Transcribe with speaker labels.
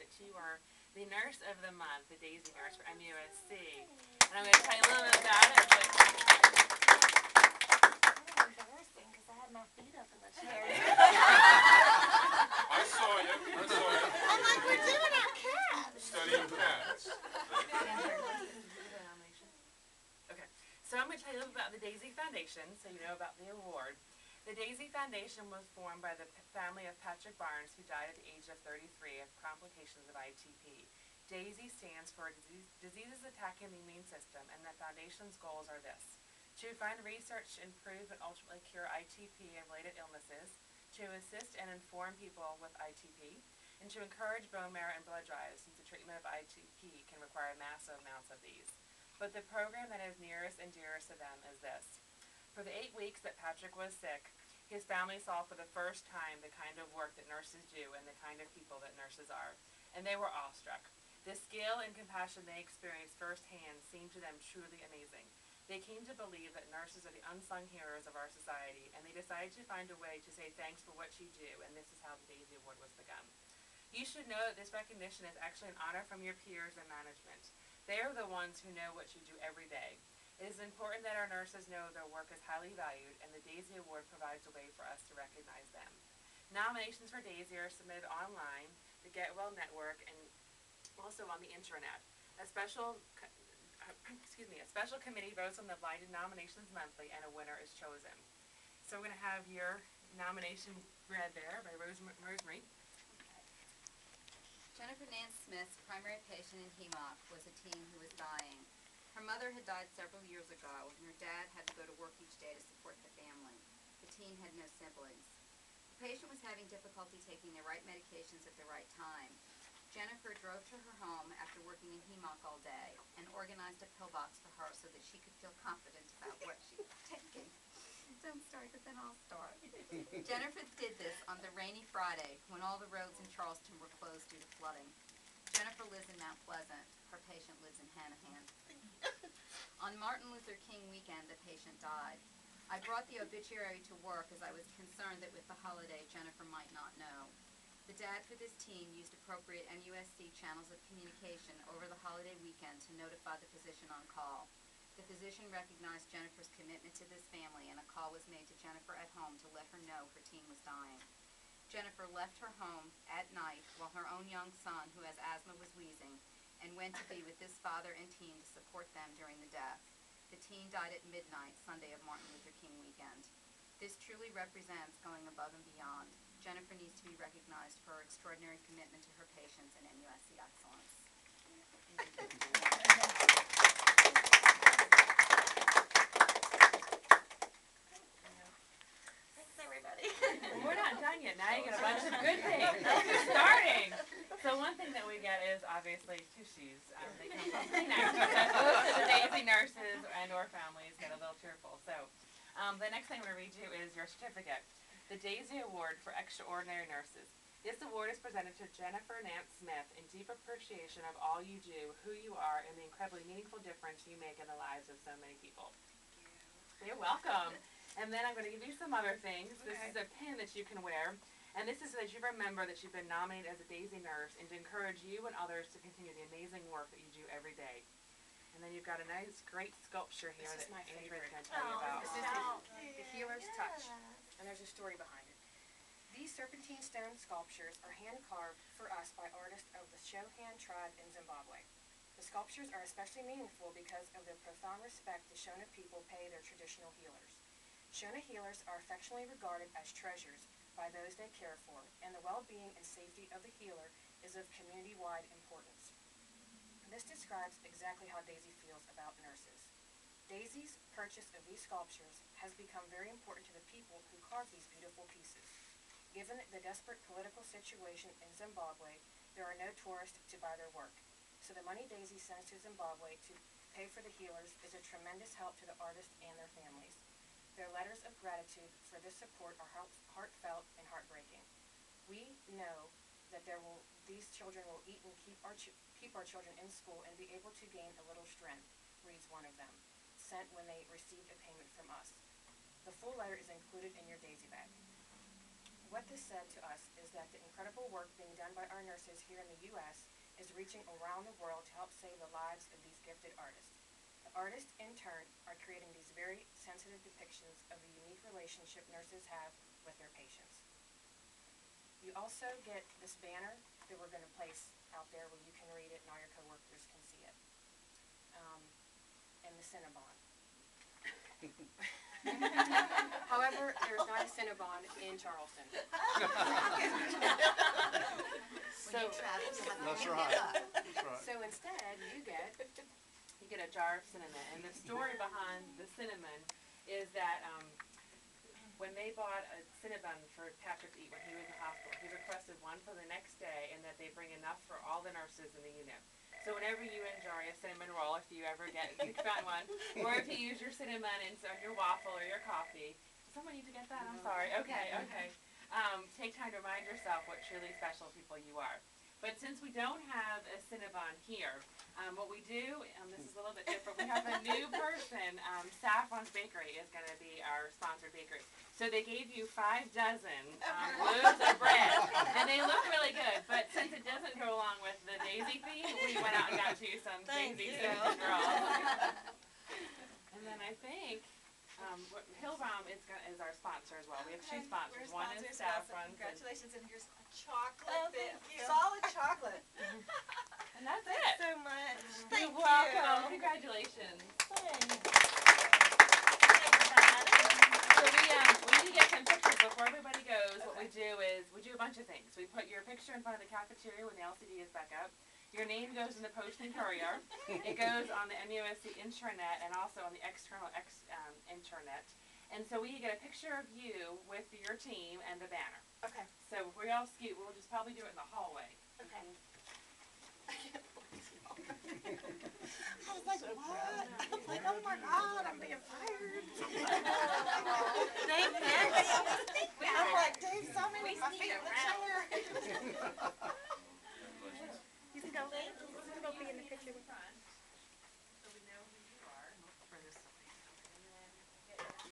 Speaker 1: that you are the Nurse of the Month, the Daisy Nurse for MUSC. And I'm going to tell you a little bit about it. But
Speaker 2: embarrassing because I had my feet up in the chair.
Speaker 3: I saw you.
Speaker 2: I'm like, we're doing our cats.
Speaker 3: Studying cats.
Speaker 1: Okay, so I'm going to tell you a little about the Daisy Foundation, so you know about the award. The Daisy Foundation was formed by the family of Patrick Barnes, who died at the age of 33 of complications of ITP. DAISY stands for Diseases Attacking the Immune System, and the foundation's goals are this: to fund research, improve, and ultimately cure ITP and related illnesses, to assist and inform people with ITP, and to encourage bone marrow and blood drives, since the treatment of ITP can require massive amounts of these. But the program that is nearest and dearest to them is this. For the 8 weeks that Patrick was sick, his family saw for the first time the kind of work that nurses do and the kind of people that nurses are, and they were awestruck. The skill and compassion they experienced firsthand seemed to them truly amazing. They came to believe that nurses are the unsung heroes of our society, and they decided to find a way to say thanks for what you do, and this is how the Daisy Award was begun. You should know that this recognition is actually an honor from your peers and management. They are the ones who know what you do every day. It is important that our nurses know their work is highly valued, and the Daisy Award provides a way for us to recognize them. Nominations for Daisy are submitted online, the Get Well Network, and also on the intranet. A special committee votes on the blinded nominations monthly, and a winner is chosen. So we're going to have your nomination read there by Rosemary.
Speaker 4: Jennifer Nance Smith, primary patient in HEMOC, was a teen who was dying. Her mother had died several years ago, and her dad had to go to work each day to support the family. The teen had no siblings. The patient was having difficulty taking the right medications at the right time. Jennifer drove to her home after working in HEMOC all day and organized a pill box for her so that she could feel confident about what she was taking. Don't start, because then I'll start. Jennifer did this on the rainy Friday when all the roads in Charleston were closed due to flooding. Jennifer lives in Mount Pleasant. Her patient lives in Hanahan. On Martin Luther King weekend, the patient died. I brought the obituary to work as I was concerned that with the holiday, Jennifer might not know. The dad for this teen used appropriate MUSC channels of communication over the holiday weekend to notify the physician on call. The physician recognized Jennifer's commitment to this family, and a call was made to Jennifer at home to let her know her teen was dying. Jennifer left her home at night while her own young son, who has asthma, was wheezing, and went to be with this father and teen to support them during the death. The teen died at midnight, Sunday of Martin Luther King weekend. This truly represents going above and beyond. Jennifer needs to be recognized for her extraordinary commitment to her patients and MUSC excellence.
Speaker 2: Thanks, everybody.
Speaker 1: Well, we're not done yet. Now you get a bunch of good things. We're starting. So one thing that we get is obviously tissues. They come from Kleenex, because most of the Daisy nurses and or families get a little tearful. So the next thing I'm going to read you is your certificate. The Daisy Award for Extraordinary Nurses. This award is presented to Jennifer Nance Smith in deep appreciation of all you do, who you are, and the incredibly meaningful difference you make in the lives of so many people. You're welcome. And then I'm going to give you some other things. This is a pin that you can wear. And this is so that you remember that you've been nominated as a Daisy nurse, and to encourage you and others to continue the amazing work that you do every day. And then you've got a nice, great sculpture here that Andrew's going to tell you about.
Speaker 5: This is the Healer's Touch, and there's a story behind it. These serpentine stone sculptures are hand-carved for us by artists of the Shohan tribe in Zimbabwe. The sculptures are especially meaningful because of the profound respect the Shona people pay their traditional healers. Shona healers are affectionately regarded as treasures by those they care for, and the well-being and safety of the healer is of community-wide importance. This describes exactly how Daisy feels about nurses. Daisy's purchase of these sculptures has become very important to the people who carve these beautiful pieces. Given the desperate political situation in Zimbabwe, there are no tourists to buy their work. So the money Daisy sends to Zimbabwe to pay for the healers is a tremendous help to the artists and their families. Their letters of gratitude for this support are heartfelt and heartbreaking. We know that these children will eat and keep our children in school and be able to gain a little strength, reads one of them, sent when they received a payment from us. The full letter is included in your Daisy bag. What this said to us is that the incredible work being done by our nurses here in the U.S. is reaching around the world to help save the lives of these gifted artists. The artists, in turn, are creating these very sensitive depictions of the unique relationship nurses have with their patients. You also get this banner that we're going to place out there where you can read it and all your coworkers can see it. And the Cinnabon. However, there's not a Cinnabon in Charleston.
Speaker 3: That's right. That's right.
Speaker 5: So instead, you get
Speaker 1: a jar of cinnamon. And the story behind the cinnamon is that when they bought a Cinnabon for Patrick to eat when he was in the hospital, he requested one for the next day and that they bring enough for all the nurses in the unit. So whenever you enjoy a cinnamon roll, if you ever find one, or if you use your cinnamon on your waffle or your coffee, does someone need to get that? I'm sorry. Okay. Take time to remind yourself what truly special people you are. But since we don't have a Cinnabon here, what we do, this is a little bit different, we have a new person. Saffron's Bakery is going to be our sponsored bakery. So they gave you 5 dozen loaves of bread, and they look really good. But since it doesn't go along with the Daisy theme, we went out and got you some Daisy cinnamon rolls. And then I think Hillbaum is our sponsor as well. We have 2 sponsors. One is Saffron's.
Speaker 2: Congratulations, and here's a chocolate.
Speaker 6: Thank you. Solid chocolate.
Speaker 1: And that's it.
Speaker 2: Thanks so much.
Speaker 1: You're welcome. Congratulations. So we need to get some pictures before everybody goes. What we do is we do a bunch of things. We put your picture in front of the cafeteria when the LCD is back up. Your name goes in the Post and Courier. It goes on the MUSC intranet and also on the external intranet. And so we get a picture of you with your team and the banner.
Speaker 2: Okay.
Speaker 1: So if we all scoot, we'll just probably do it in the hallway.
Speaker 2: Okay.
Speaker 6: I was like, what? I was like, oh my God, I'm being fired.
Speaker 2: Thank you.
Speaker 6: I'm like, Dave saw me with my feet in the chair.
Speaker 2: You can go be in the picture with